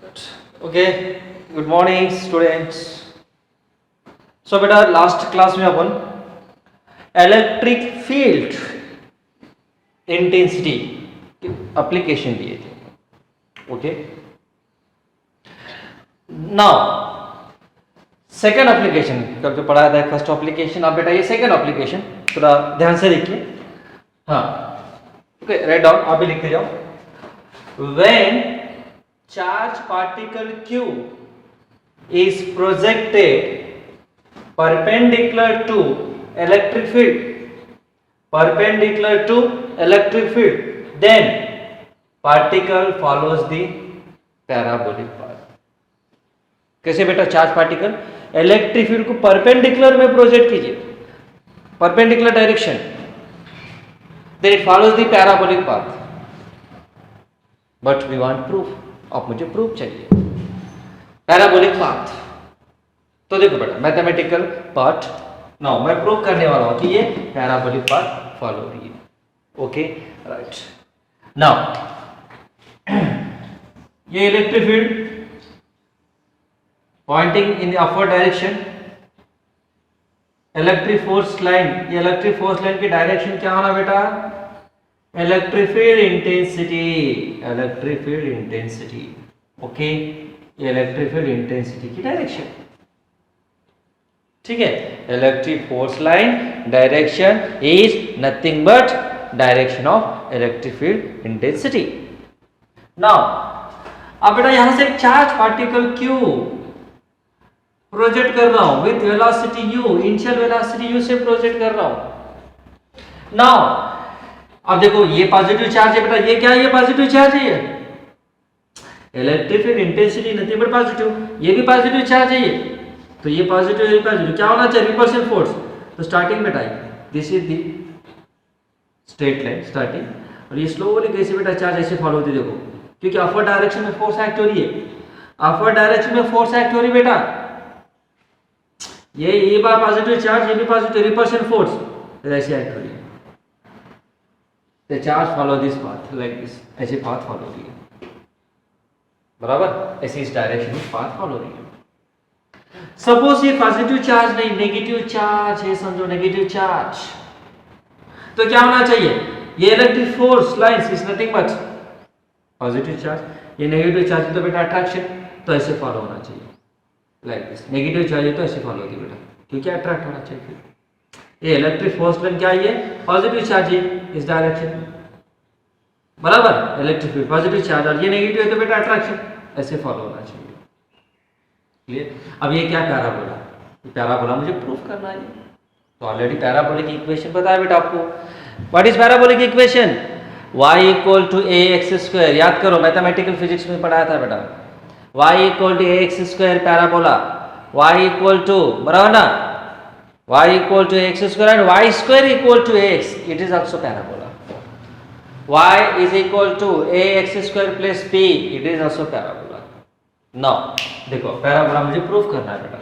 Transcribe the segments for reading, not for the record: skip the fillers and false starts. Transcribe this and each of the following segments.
Okay, good morning students. So बेटा last class में अपन electric field intensity application दिए थे. ओके, नाउ सेकेंड एप्लीकेशन कल जो पढ़ाया था फर्स्ट एप्लीकेशन, आप बेटा ये सेकेंड एप्लीकेशन थोड़ा ध्यान से देखिए. हाँ, ओके, राइट डाउन, आप भी लिखते जाओ. When charge particle q is projected perpendicular to electric field, then particle follows the parabolic path. कैसे बेटा? चार्ज पार्टिकल इलेक्ट्रिक फील्ड को परपेंडिकुलर में प्रोजेक्ट कीजिए, perpendicular direction, then it follows the parabolic path. But we want proof. आप मुझे proof चाहिए parabolic path. तो देखो बेटा मैथमेटिकल पार्ट नाउ मैं प्रूफ करने वाला हूं कि ये पैराबोलिक पाथ फॉलो हो रही है. Okay, right. नाउ ये electric field pointing in the upward direction, electric force line, ये इलेक्ट्रिक फोर्स लाइन की डायरेक्शन क्या होना बेटा? Electric field intensity. ओके, ये इलेक्ट्रिक फील्ड इंटेंसिटी की डायरेक्शन. ठीक है, electric force line direction is nothing but direction of electric field intensity. Now अब बेटा यहां से एक चार्ज पार्टिकल q प्रोजेक्ट कर रहा हूं with velocity u, initial velocity u से प्रोजेक्ट कर रहा हूं. नाउ अब देखो ये पॉजिटिव चार्ज है बेटा, ये क्या है? ये पॉजिटिव चार्ज है. ये electric field intensity nothing but positive, ये भी पॉजिटिव चार्ज है. ये तो ये पॉजिटिव ये पॉजिटिव क्या होना चाहिए? Repulsive force. तो स्टार्टिंग बेटा this is the straight line starting, और ये स्लोली कैसे बेटा चार्ज ऐसे फॉलो होती है. देखो क्योंकि अपवर्ड डायरेक्शन में फोर्स एक्ट हो रही है, अपवर्ड डायरेक्शन में फोर्स एक्ट हो रही है बेटा. ये बार पॉजिटिव चार्ज, ये भी पॉजिटिव रिपल्शन फोर्स ऐसे एक्ट हो रही है. The charge follow this path like this, ऐसे path follow रही है, बराबर ऐसे इस डायरेक्शन में path follow रही है. सपोज ये पॉजिटिव चार्ज नहीं नेगेटिव चार्ज है, समझो नेगेटिव चार्ज, तो क्या होना चाहिए? ये electric force lines is nothing but positive charge, ये नेगेटिव चार्ज है तो बेटा अट्रैक्शन, तो ऐसे फॉलो होना चाहिए लाइक दिस. नेगेटिव चार्ज है तो ऐसे फॉलो होती है बेटा, क्योंकि अट्रैक्ट होना चाहिए. ये इलेक्ट्रिक फोर्स लाइन क्या है? पॉजिटिव चार्ज है इस डायरेक्शन में, बराबर इलेक्ट्रिक फील्ड पॉजिटिव चार्ज, और ये नेगेटिव है तो बेटा अट्रैक्शन, ऐसे फॉलो होना चाहिए. क्लियर? अब ये क्या पैराबोला, ये पैराबोला मुझे प्रूफ करना है. तो ऑलरेडी पैराबोलिक इक्वेशन पता है बेटा आपको. What is parabolic equation? y equal to a x square. याद करो मैथमेटिकल फिजिक्स में पढ़ाया था बेटा. y equal to a x square parabola, y equal to, बराबर ना, y equal to x square and y square equal to ax, it is also parabola. y is equal to ax square plus b, it is also parabola. Now देखो parabola मुझे proof करना है बेटा.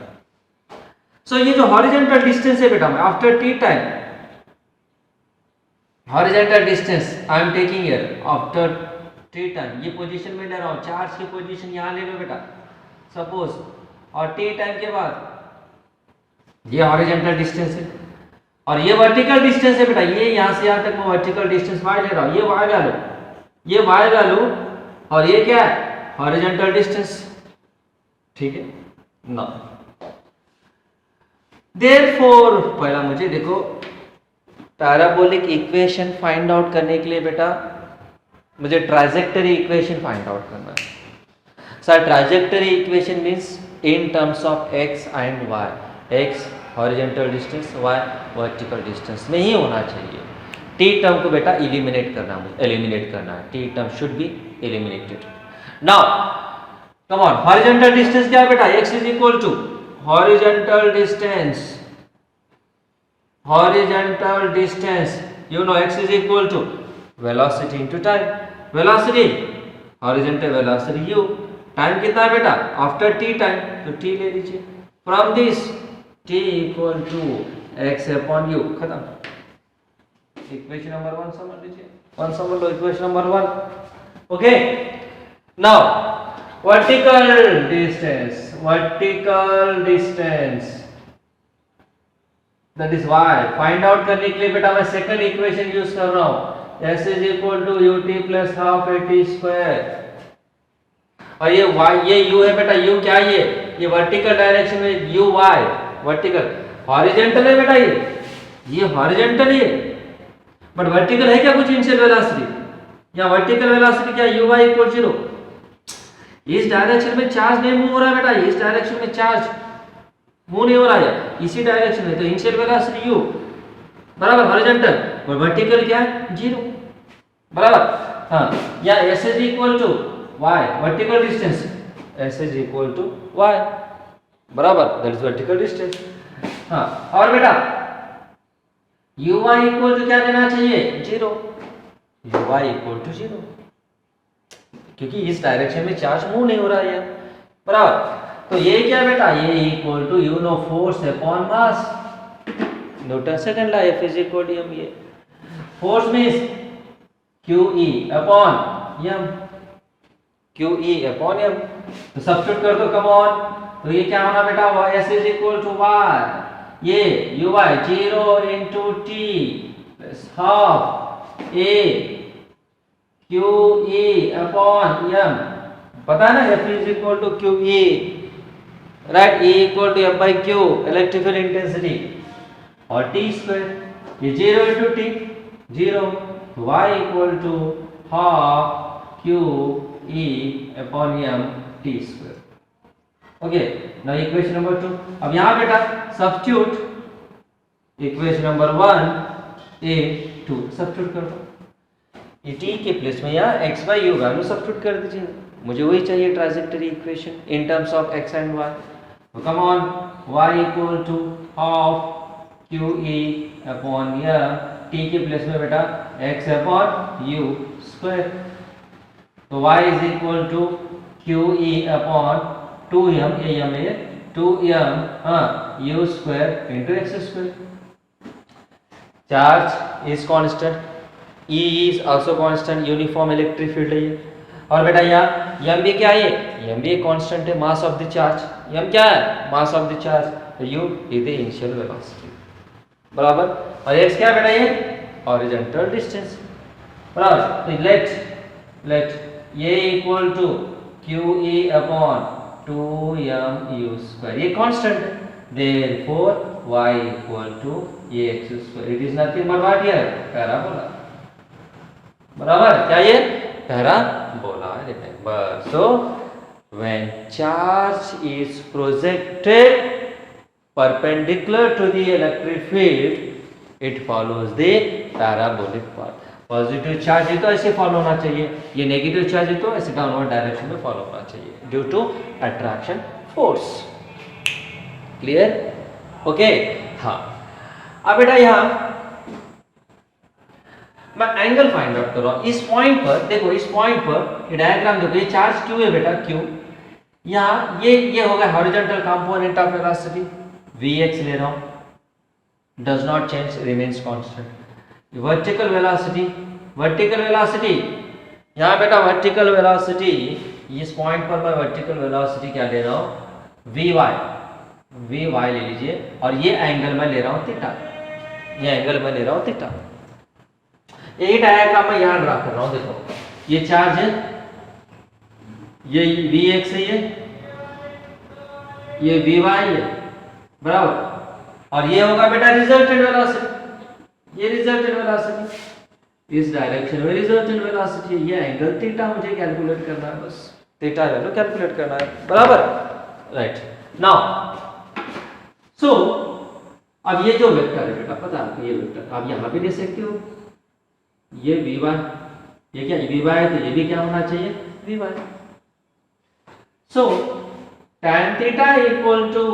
सो ये जो horizontal distance है बेटा, after t time horizontal distance I am taking here after t time, ये पोजीशन में ले रहा हूं, चार्ज की पोजीशन यहां ले लो बेटा सपोज, और t टाइम के बाद ये हॉरिजॉन्टल डिस्टेंस है और ये वर्टिकल डिस्टेंस है बेटा. ये यहां से यहां तक मैं वर्टिकल डिस्टेंस y ले रहा हूं, ये y ला लो, ये y ला लो, और ये क्या है? Horizontal distance. ठीक है ना. देयरफॉर पहला मुझे देखो पैराबोलिक इक्वेशन फाइंड आउट करने के लिए बेटा मुझे ट्रांजैक्टरी इक्वेशन फाइंड आउट करना है. Sir trajectory equation means in terms of x and y, x horizontal distance, y vertical distance में ही होना चाहिए. t टर्म को बेटा एलिमिनेट करना है. t term should be eliminated. Now come on, horizontal distance क्या है बेटा? x is equal to horizontal distance, you know x is equal to velocity into time. Velocity horizontal velocity u, time कितना है बेटा? After t time, तो t ले लीजिए. From this t equal to x upon u, खत्म. Equation number 1 समझ लीजिए, 1 समझ लो, equation number 1. Okay, now vertical distance that is y. Find out करने के लिए बेटा मैं सेकंड इक्वेशन यूज कर रहा हूं, s is equal to ut plus half at square. और ये y, ये u है बेटा, u क्या है ये वर्टिकल डायरेक्शन में u y वर्टिकल, हॉरिजॉन्टल है बेटा, ये हॉरिजॉन्टल है, बट वर्टिकल है क्या कुछ इनिशियल वेलोसिटी? या वर्टिकल वेलोसिटी क्या u y इक्वल 0? इस डायरेक्शन में चार्ज नहीं मूव हो रहा है बेटा, इस डायरेक्शन में चार्ज मूव नहीं हो रहा है, इसी डायरेक्शन में, तो इनिशियल वेलोसिटी u बराबर हॉरिजॉन्टल, और वर्टिकल क्या है 0 बराबर। हाँ, या s is equal to y vertical distance, s is equal to y बराबर, दैट इज वर्टिकल डिस्टेंस। हाँ, और बेटा uy इक्वल टू क्या देना चाहिए 0, uy इक्वल टू 0, क्योंकि इस डायरेक्शन में चार्ज मूव नहीं हो रहा है बराबर। तो ये क्या बेटा, ये equal to you know force upon mass, Newton second law, F is equal to m। ये force means QE upon m, QE upon m, तो सब्स्टिट्यूट कर दो, कम ऑन, तो ये क्या होना बेटा, S is equal to y, ये uy 0 into t plus half a QE upon m, पता है ना, F is equal to QE, right, E equal to F by Q electrical intensity, और t स्क्वायर, ये 0 into t 0, y equal to half QE upon m t square. Okay, now equation number 2। अब यहाँ बेटा substitute equation number 1 a 2 substitute कर दो, ये t के place में यहाँ x by u value substitute कर दीजिए, मुझे वही चाहिए trajectory equation in terms of x and y। तो come on, y equal to half QE upon m, t के प्लेस में बेटा x अपॉन u स्क्वायर, तो y is equal to QE upon 2m, ये m है 2m u square into x square. Charge is constant, E is also constant, uniform electric field है ये, और बेटा यहाँ m भी क्या है, m भी एक कांस्टेंट है, mass of the charge, m क्या है मास ऑफ द चार्ज, तो u is the initial velocity बराबर, और x क्या है बेटा, ये हॉरिजॉन्टल डिस्टेंस बराबर। तो लेट ये equal to QE upon 2m u square, ये कांस्टेंट है, देयरफॉर y इक्वल टू ये x square, it is nothing but what here, parabola बराबर, क्या ये parabola, remember. So when charge is projected perpendicular to the electric field, it follows the parabolic path। Positive charge है तो ऐसे follow होना चाहिए, ये नेगेटिव चार्ज है तो ऐसे डाउनवर्ड डायरेक्शन में फॉलो होना चाहिए, due to attraction force. Clear? Okay, हाँ। अब बेटा यहाँ मैं एंगल फाइंड आउट कर रहा हूं, इस पॉइंट पर देखो, इस पॉइंट पर ये डायग्राम देखो, ये चार्ज क्यू है बेटा, क्यू, यहाँ ये होगा horizontal component of velocity, Vx ले रहा हूं, does not change, remains constant. Vertical velocity यहाँ बेटा, वर्टिकल वेलोसिटी इस पॉइंट पर मैं वर्टिकल वेलोसिटी क्या ले रहा हूँ, Vy ले लीजिए, और ये एंगल मैं ले रहा हूँ थीटा, ये एंगल मैं ले रहा हूँ थीटा। यही डायग्राम मैं यहाँ ड्रा कर रहा हूँ, देखो ये चार्ज है, ये Vx है, ये Vy है बराबर, और ये होगा बेटा रिजल्टेंट वेलोसिटी, ये रिजल्टेंट वेलोसिटी, इस डायरेक्शन में रिजल्टेंट वेलोसिटी, ये एंगल थीटा मुझे कैलकुलेट करना है, बस थीटा वैल्यू कैलकुलेट करना है बराबर, राइट। नाउ सो अब ये जो वेक्टर है बेटा, पता है आपको ये वेक्टर आप यहाँ पे ले सकते हो, ये Vy, ये क्या Vy है, तो ये भी क्या होना चाहिए Vy। So tan theta equal to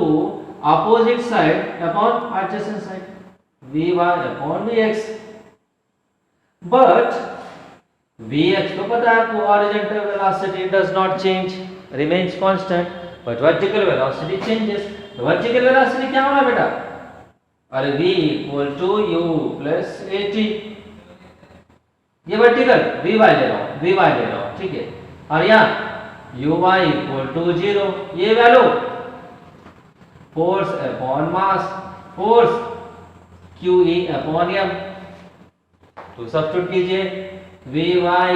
opposite side upon adjacent side, Vy upon Vx, but Vx तो पता है आपको, horizontal velocity does not change, remains constant, but vertical velocity changes। तो vertical velocity क्या होना बेटा, अरे V equal to u plus at, ये वर्टिकल Vy ले रहा हूँ, ठीक है, और यहाँ uy इक्वल टू 0, ये वैल्यू फोर्स अपॉन मास, फोर्स QE अपॉन m, तो सब्स्टिट्यूट कीजिए Vy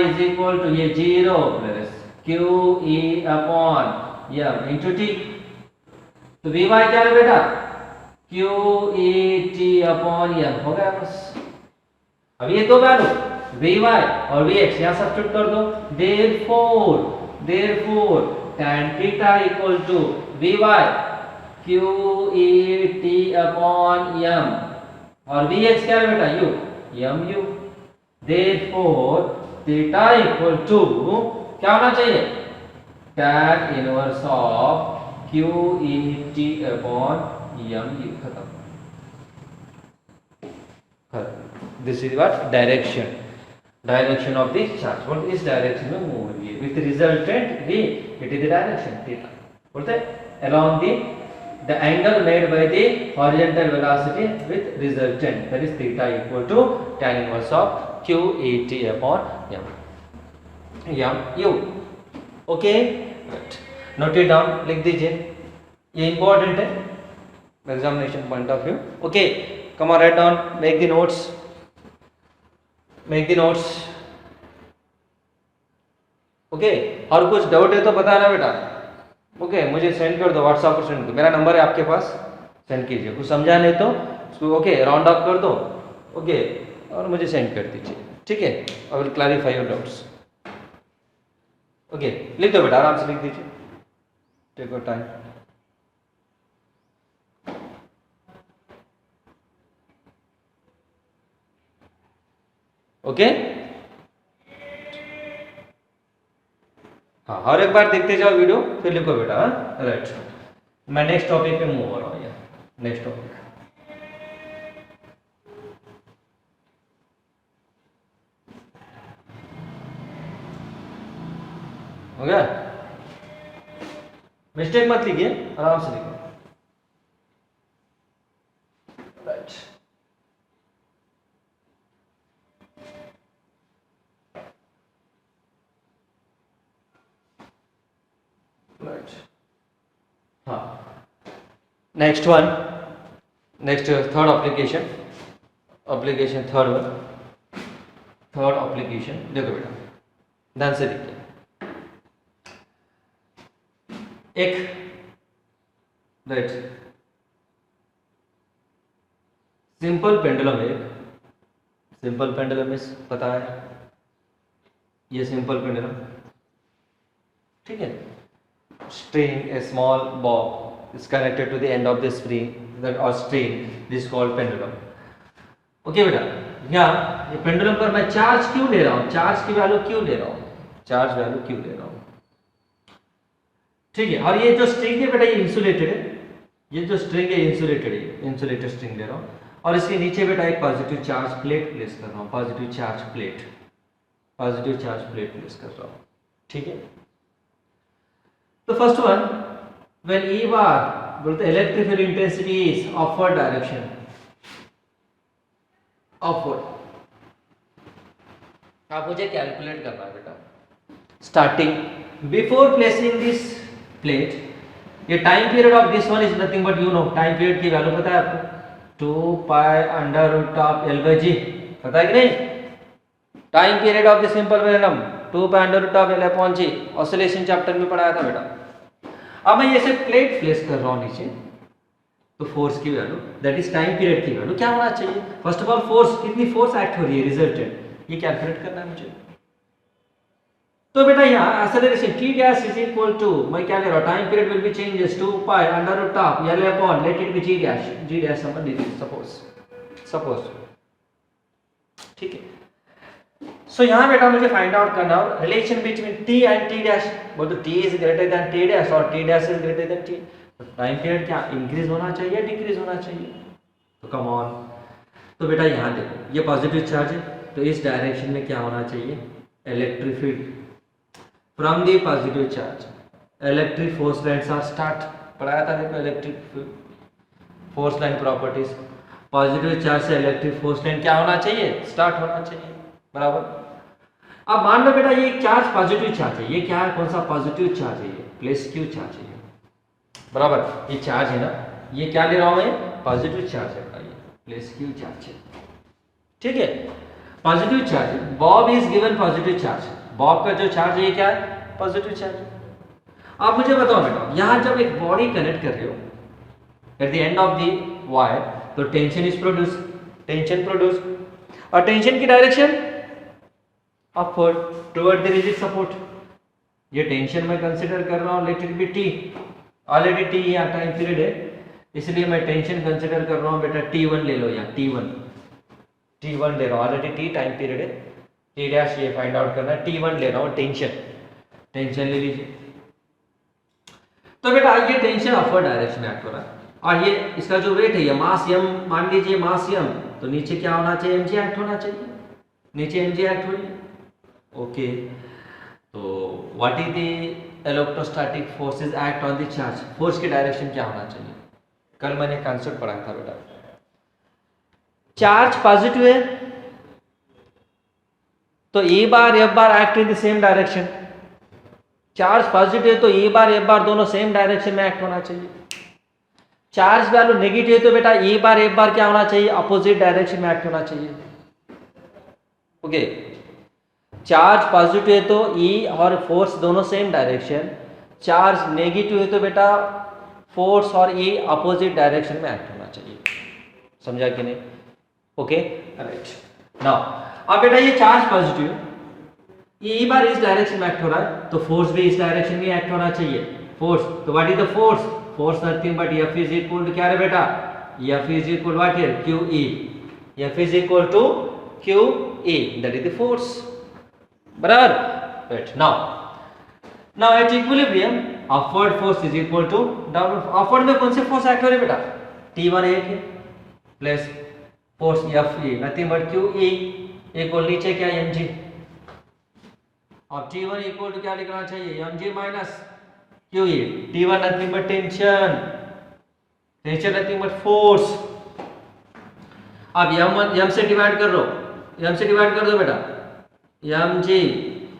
इज इक्वल टू ये 0 plus QE upon m into t, तो Vy क्या है बेटा QET अपॉन m हो गया बस। अब ये दो वैल्यू Vy और Vx यहाँ सब्स्टिट्यूट कर दो, therefore tan theta equal to Vy QET upon m और Vx क्या है बेटा mu, therefore theta equal to क्या होना चाहिए tan inverse of QET upon mu, खत्म। This is what direction of the charge, what इस direction में move हो रही है with resultant v, it is the direction theta, बोलते हैं along the angle made by the horizontal velocity with resultant, that is theta equal to tan inverse of QET upon mu, okay, right, note it down, लिख दीजिए, ये important है examination point of view, okay, come on, write down, make the notes, okay और कुछ doubt है तो बताना बेटा, ओके मुझे सेंड कर दो, व्हाट्सएप पर सेंड कर, मेरा नंबर है आपके पास, सेंड कीजिए, कुछ समझा नहीं तो उसको ओके राउंड अप कर दो, ओके और मुझे सेंड कर दीजिए, ठीक है, आई will clarify your doubts, okay लिख दो बेटा, आराम से लिख दीजिए, टेक योर टाइम, ओके हाँ, और एक बार देखते जाओ वीडियो फिर लिखो बेटा, हाँ राइट। मैं नेक्स्ट टॉपिक पे मूव हो रहा हूँ, नेक्स्ट टॉपिक हो गया, मिस्टेक मत लिखिए, आराम से लिखो, राइट। हाँ next one, next third application, third application देखो बेटा, ध्यान से देखिए, एक right simple pendulum, simple pendulum इस पता है, ये सिंपल पेंडुलम, ठीक है, string, a small bob is connected to the end of the spring that or string, this is called pendulum, okay बेटा। यहाँ ये पेंडुलम पर मैं चार्ज क्यों ले रहा हूँ, चार्ज की वैल्यू क्यों ले रहा हूँ, चार्ज वैल्यू क्यों ले रहा हूँ, ठीक है, और ये जो स्ट्रिंग है बेटा ये इंसुलेटेड है, ये जो स्ट्रिंग है इंसुलेटेड है, इंसुलेटेड स्ट्रिंग ले रहा हूँ, और इसके नीचे बेटा एक पॉजिटिव चार्ज प्लेट प्लेस कर रहा हूँ, पॉजिटिव चार्ज प्लेट प्लेस कर रहा हूँ, ठीक है। तो first one, when E bar बोलते electric field intensity is upward direction, upward, आप मुझे कैलकुलेट करना है बेटा, starting before placing this plate, ये time period of this one is nothing but you know, time period की वैल्यू पता है आपको, 2 pi under root of L/G, पता है कि नहीं, time period of the simple pendulum 2 pi under root of L/G, oscillation chapter में पढ़ाया था बेटा। अब मैं ये से प्लेट प्लेस कर रहा हूँ नीचे, तो फोर्स की value that is time period की वैल्यू क्या होना चाहिए, फर्स्ट ऑफ ऑल फोर्स, कितनी फोर्स एक्ट हो रही है रिजल्टेंट, ये कैलकुलेट करना है मुझे। तो बेटा यहाँ acceleration t dash is equal to, मैं क्या ले रहा हूँ, time period will be changes 2 pi under root of L upon let it be g dash समझ लीजिए, सपोज ठीक है। सो यहाँ बेटा मुझे फाइंड आउट करना है relation between t and t dash, बोल तो t is greater than t dash और t dash is greater than t, time period क्या इंक्रीज होना चाहिए या डिक्रीज होना चाहिए, तो कम ऑन। तो बेटा यहाँ देखो ये पॉजिटिव चार्ज है, तो इस डायरेक्शन में क्या होना चाहिए, electric field from the positive charge, electric force lines are start, पढ़ाया था देखो electric force line properties, positive charge से इलेक्ट्रिक फोर्स लाइन क्या होना चाहिए, स्टार्ट होना चाहिए, बराबर। अब मान लो बेटा ये एक चार्ज पॉजिटिव चार्ज है, ये क्या है, कौन सा पॉजिटिव चार्ज है, ये प्लस क्यू चार्ज है, बराबर। ये चार्ज है ना, ये क्या ले रहा हूं मैं, पॉजिटिव चार्ज है, ये प्लस क्यू चार्ज है, ठीक है, positive charge. Bob is given positive charge, Bob का जो चार्ज है ये क्या है, पॉजिटिव चार्ज। आप मुझे बताओ बेटा, यहां जब एक बॉडी कनेक्ट कर रहे हो at the end of the wire, तो tension is produce, tension produce, और टेंशन की direction upward toward the rigid support. ये टेंशन मैं कंसीडर कर रहा हूं, let it be T, already T यहाँ टाइम पीरियड है, इसलिए मैं टेंशन कंसीडर कर रहा हूं बेटा T1 ले लो, यहाँ T1 ले रहा हूं, ऑलरेडी टी टाइम पीरियड है, टी डैश ये फाइंड आउट करना है, T1 ले रहा हूं, टेंशन ले लीजिए। तो बेटा ये टेंशन अपवर्ड डायरेक्शन में एक्ट हो रहा है, और ये इसका जो वेट है, ये मास m, मान लीजिए मास m, तो नीचे क्या होना चाहिए, mg एक्ट होना चाहिए, नीचे mg एक्ट हो रही है, ओके। तो what is the electrostatic forces act on the charge, force की डायरेक्शन क्या होना चाहिए, कल मैंने कॉन्सेप्ट पढ़ाया था बेटा। चार्ज पॉजिटिव है तो E bar F bar act in the same direction, charge positive है तो ए बार एफ बार दोनों सेम डायरेक्शन में एक्ट होना चाहिए। चार्ज वैल्यू नेगेटिव है तो बेटा ए बार एफ बार क्या होना चाहिए, अपोजिट डायरेक्शन में एक्ट होना चाहिए, ओके। चार्ज पॉजिटिव है तो ई और फोर्स दोनों सेम डायरेक्शन, चार्ज नेगेटिव है तो बेटा फोर्स और ई अपोजिट डायरेक्शन में एक्ट होना चाहिए, समझा कि नहीं, ओके राइट। नाउ अब बेटा ये चार्ज पॉजिटिव है, ये ई बार इस डायरेक्शन में एक्ट हो रहा है, तो फोर्स भी इस डायरेक्शन में एक्ट होना चाहिए, फोर्स, तो what is the force, force nothing but F is equal to क्या है बेटा, F is equal what here, QE, F is equal to QE, that is the force, बराबर, right. Now at equilibrium upward force is equal to downward, upward में कौन से force act हो रहे बेटा, T1 एक है plus force FE nothing but QE equal नीचे क्या mg, अब T1 इक्वल टू क्या लिखना चाहिए, mg minus QE, T1 nothing but tension, tension nothing but force. अब m से डिवाइड कर लो, m से डिवाइड कर दो बेटा, mg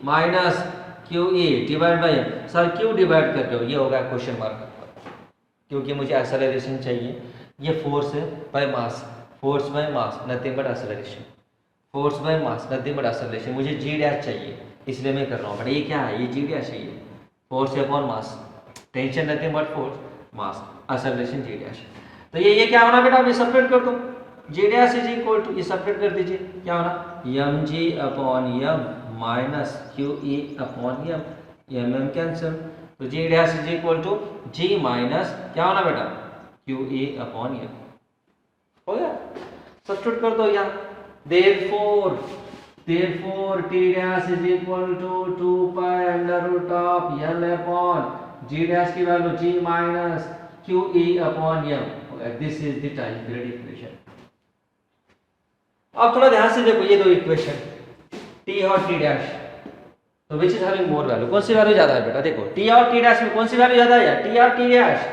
minus QE divide by m, sir क्यों डिवाइड कर रहे हो, ये होगा क्वेश्चन मार्क, क्योंकि मुझे एक्सेलरेशन चाहिए, ये फोर्स है by mass, force by mass nothing but acceleration, force by mass nothing but acceleration, मुझे g डैश चाहिए, इसलिए मैं कर रहा हूँ, बट ये क्या है, ये g डैश चाहिए, force upon mass, tension nothing but force, mass, acceleration g dash. तो ये क्या होना बेटा, ये सेपरेट कर दो, g dash is equal to, ये सेपरेट कर दीजिए, क्या होना, mg upon m minus QE upon m, mm cancel, तो g dash is equal to g minus क्या होना बेटा, QE अपॉन m, हो गया, सब्स्टिट्यूट कर दो यहाँ, therefore T dash is equal to 2 pi under root of L upon G dash की value G minus QE upon M, this is the time period equation। अब थोड़ा ध्यान से देखो ये दो इक्वेशन T और T dash, तो which is having more value, कौन सी वैल्यू ज्यादा है बेटा, देखो T और T dash में कौन सी वैल्यू ज्यादा है, T और T dash,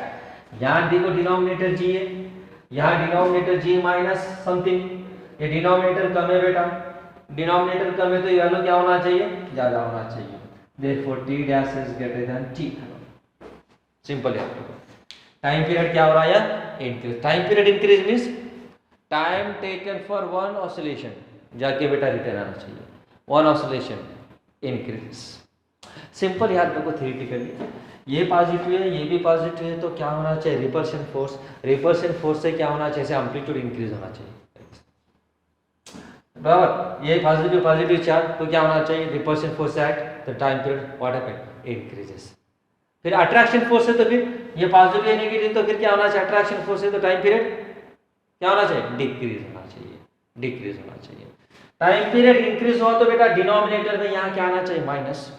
यहाँ देखो डिनोमिनेटर G है, यहाँ डिनोमिनेटर G माइनस समथिंग, ये डिनोमिनेटर कम है बेटा, डिनोमिनेटर कम है तो ये वैल्यू क्या होना चाहिए, ज्यादा होना चाहिए, therefore T dash is greater than T, simple है। टाइम पीरियड क्या हो रहा है, increase, time period increase means time taken for one oscillation, जाके बेटा रिटर्न आना चाहिए, वन ऑसिलेशन इंक्रीज, सिंपल याद रखो थ्योरेटिकली, ये पॉजिटिव है ये भी पॉजिटिव है, तो क्या होना चाहिए, रिपल्शन फोर्स, रिपल्शन फोर्स से क्या होना चाहिए, एम्पलीट्यूड इंक्रीज होना चाहिए, बराबर, ये पॉजिटिव चार्ज तो क्या होना चाहिए, रिपल्शन फोर्स एक्ट, तो time period what happened, increases. फिर अट्रैक्शन फोर्स है तो फिर ये पॉजिटिव है नेगेटिव, तो फिर क्या होना चाहिए, अट्रैक्शन फोर्स है तो टाइम पीरियड क्या होना चाहिए, डिक्रीज होना चाहिए, डिक्रीज होना चाहिए। टाइम पीरियड इंक्रीज हुआ तो बेटा डिनोमिनेटर में यहाँ क्या आना चाहिए, माइनस,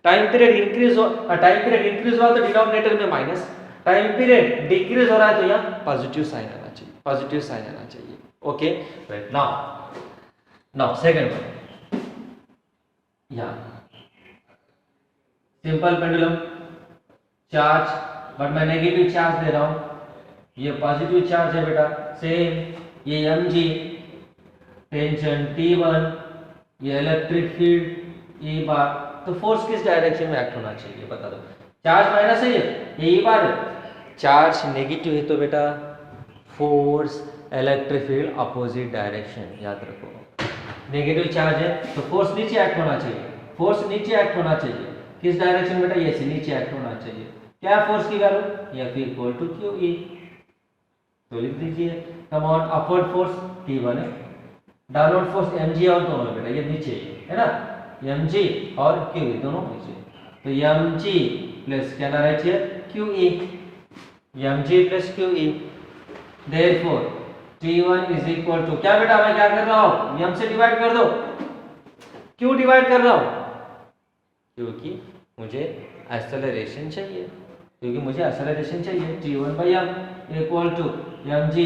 टाइम पीरियड इंक्रीज हुआ तो डिनोमिनेटर में माइनस, टाइम पीरियड डिक्रीज हो रहा है तो यहाँ पॉजिटिव साइन आना चाहिए, पॉजिटिव साइन आना चाहिए, okay right. Now second one, यहाँ सिंपल पेंडुलम चार्ज, बट मैं नेगेटिव चार्ज दे रहा हूं, ये पॉजिटिव चार्ज है बेटा, सेम ये mg, टेंशन T1, ये इलेक्ट्रिक फील्ड ई बार, तो फोर्स किस डायरेक्शन में एक्ट होना चाहिए बता दो। चार्ज माइनस है ये ई बार, चार्ज नेगेटिव है तो बेटा force electric field opposite direction, याद रखो। नेगेटिव चार्ज है तो फोर्स नीचे एक्ट होना चाहिए, फोर्स नीचे एक्ट होना चाहिए, किस डायरेक्शन बेटा, ये से नीचे एक्ट होना चाहिए। क्या फोर्स की value, F equal to Q E, तो लिख दीजिए। Come on upward force T1 है, डाउनवर्ड फोर्स mg और दोनों बेटा ये नीचे है ना, mg और q दोनों नीचे, तो mg प्लस क्या ना write here qe, mg plus qe, therefore T1 is equal to क्या बेटा, मैं क्या कर रहा हूं, m से डिवाइड कर दो, क्यों डिवाइड कर रहा हूं, क्योंकि मुझे एक्सेलरेशन चाहिए, T1 by m equal to mg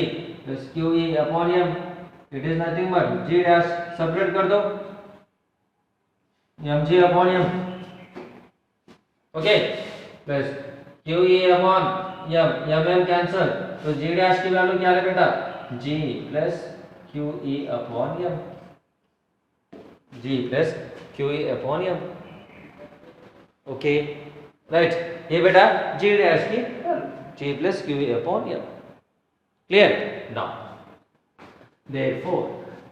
plus qe upon m, it is nothing but g dash, separate कर दो mg upon m, okay, plus qe upon m, m cancel, तो g डैश की वैल्यू क्या है बेटा, g plus qe upon m, g plus qe upon m, okay right, ये बेटा g dash की g plus qe upon m, clear. Now therefore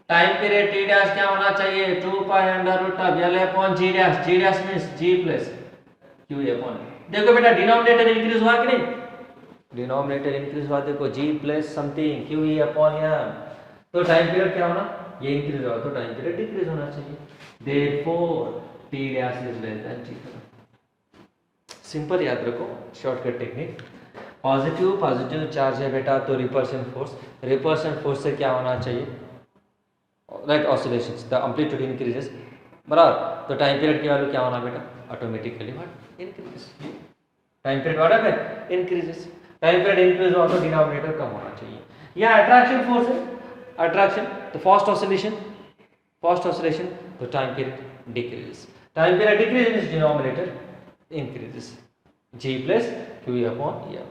time period t dash क्या होना चाहिए, 2 pi under root of l upon g dash means g plus qe upon m। देखो बेटा denominator increase हुआ कि नहीं, डिनोमिनेटर इंक्रीज हुआ, देखो g plus something qe upon m, तो टाइम पीरियड क्या होना, ये इंक्रीज हुआ तो टाइम पीरियड डिक्रीज होना चाहिए, therefore t dash is less than t। Simple याद रखो, शॉर्टकट टेक्निक। पॉजिटिव चार्ज है बेटा तो रिपल्शन फोर्स से क्या होना चाहिए, right, oscillations, the amplitude increases, बराबर, तो टाइम पीरियड की वैल्यू क्या होना बेटा, automatically what, increases, time period what है, इंक्रीजेस, टाइम पीरियड इंक्रीज हुआ तो डिनोमिनेटर कम होना चाहिए। यह अट्रैक्शन फोर्स है, अट्रैक्शन तो फास्ट ऑसिलेशन तो time period decreases, time period decreases denominator increases, g plus q upon m।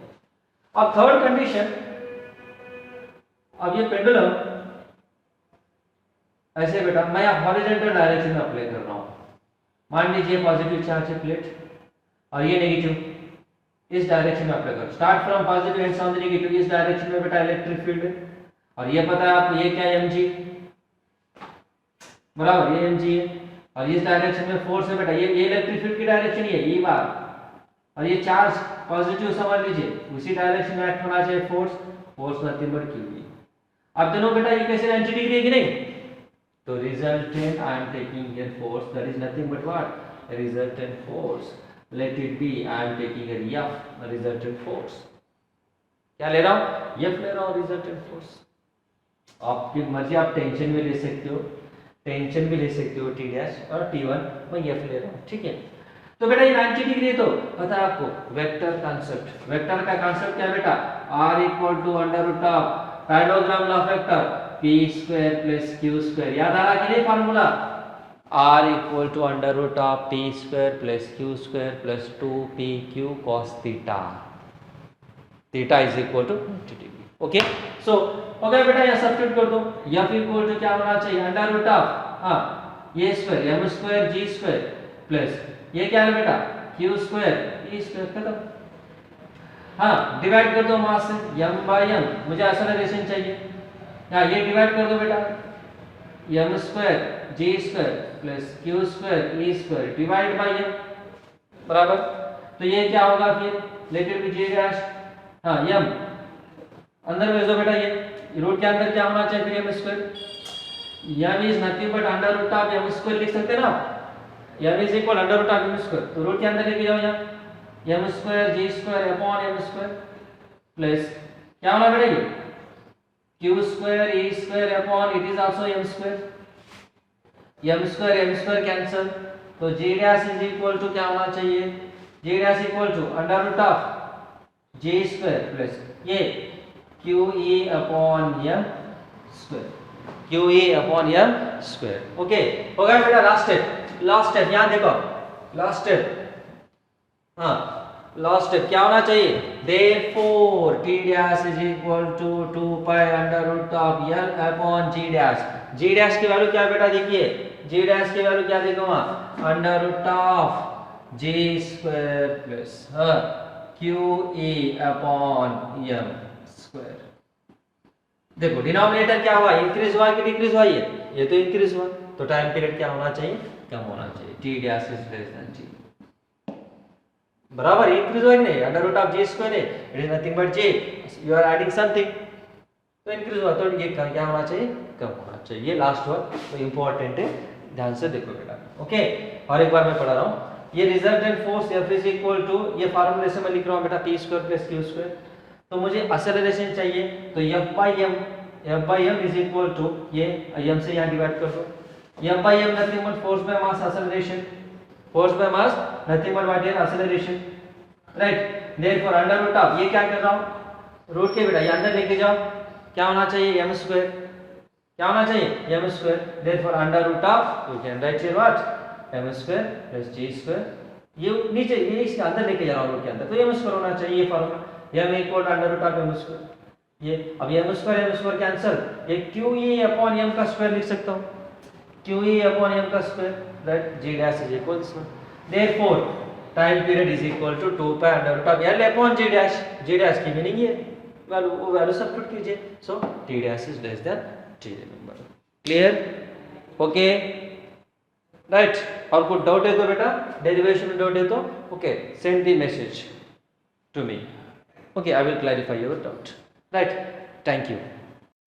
अब थर्ड कंडीशन, अब ये पेंडुलम ऐसे बेटा मैं हॉरिजॉन्टल डायरेक्शन में अप्लाई कर रहा हूं, मान लीजिए पॉजिटिव चार्ज है प्लेट और ये नेगेटिव, इस डायरेक्शन में अप्लाई करो, start from positive and on the negative, इस डायरेक्शन में बेटा इलेक्ट्रिक फील्ड है, और ये पता है आपको ये क्या है, mg, बराबर, ये mg है, और इस डायरेक्शन में फोर्स है बेटा, ये इलेक्ट्रिक फील्ड की डायरेक्शन ही है ई बार, और ये चार्ज पॉजिटिव समझ लीजिए, उसी डायरेक्शन में एक्ट होना चाहिए फोर्स नथिंग बट क्यू। अब दोनों बेटा ये कैसे 90 डिग्री है कि नहीं, तो resultant I am taking here force, that is nothing but what, resultant force, let it be I am taking here F, resultant force, क्या ले रहा हूं, एफ ले रहा हूं, रिजल्टेंट फोर्स। आपकी मर्जी, आप टेंशन भी ले सकते हो, टी डैश और T1 मैं एफ ले रहा हूं, ठीक है। तो बेटा ये 90 डिग्री है तो पता है आपको वेक्टर कॉन्सेप्ट, वेक्टर का कॉन्सेप्ट क्या है बेटा, r equal to under root of parallelogram law of vector p square plus q square, याद आ रहा कि नहीं formula, r equal to under root of p square plus q square plus 2pq cos theta, theta is equal to 90 degree, okay. So okay बेटा ये substitute कर दो, f equal to क्या होना चाहिए, अंडर रूट ऑफ ये square m square g square plus ये क्या है बेटा q स्क्वायर e स्क्वायर, खत्म। हाँ डिवाइड कर दो मास से, m बाय m, मुझे एक्सेलरेशन चाहिए, हाँ ये डिवाइड कर दो बेटा, m square g square plus q square e square divide by m, बराबर, तो ये क्या होगा फिर, late it be g dash, हाँ m अंदर भेज दो बेटा, ये रूट के अंदर क्या होना चाहिए, m square, m is nothing but under root of m square लिख सकते हैं ना, m is equal under root of m square, तो रूट के अंदर लेके जाओ यहाँ, m square g square upon m square plus क्या होना बेटा ये q square e square upon it is also m square cancel, तो g dash is equal to क्या होना चाहिए, g dash equal to under root of g square plus ये QE upon m square, QE upon m square, okay हो गया बेटा। Last step यहाँ देखो, लास्ट स्टेप, हाँ लास्ट स्टेप क्या होना चाहिए, therefore t dash is equal to 2 pi under root of l upon g dash, g dash की वैल्यू क्या बेटा देखिए, जी डैश की वैल्यू क्या देखूंगा, under root of ji square plus Q E upon M square. देखो denominator क्या हुआ, इंक्रीज हुआ कि डिक्रीज हुआ, ये तो इंक्रीज हुआ, तो टाइम पीरियड क्या होना चाहिए, कम होना चाहिए, T dash is less than T. बराबर इंक्रीज हुआ कि नहीं, under root of ji square है, it is nothing but J, you are adding something, तो इंक्रीज हुआ, तो ये क्या होना चाहिए, कम होना चाहिए। ये लास्ट वर्ड तो इंपॉर्टेंट है, ध्यान से देखो बेटा। ओके, और एक बार मैं पढ़ा रहा हूँ, ये resultant force F is equal to, ये फार्मूले से मैं लिख रहा हूँ बेटा p square plus q square, तो मुझे एक्सेलरेशन चाहिए, तो F by m is equal to, ये m से यहाँ डिवाइड कर दो, F by m nothing but force by mass acceleration, force by mass nothing but what is acceleration, right. Therefore under root of, ये क्या कर रहा हूँ, रूट के बेटा ये अंदर लेके जाओ, क्या होना चाहिए, m स्क्वायर, क्या होना चाहिए, m square, therefore under root of, you can write here what, m square plus g square, ये नीचे ये इसके अंदर लेके जा रहा हूं रूट के अंदर, तो m स्क्वायर होना चाहिए, ये formula m equal under root of m square, ये अब m स्क्वायर कैंसिल, ये QE अपॉन m का स्क्वायर लिख सकता हूं, QE अपॉन m का square, right, g dash is equal this one, therefore time period is equal to 2 pi under root of l upon g dash की meaning ये value, वो value substitute कीजिए, so t dash is less than t, remember, clear, okay, right. और कुछ doubt है तो बेटा, derivation में डाउट है तो okay send the message to me, okay I will clarify your doubt, right, thank you.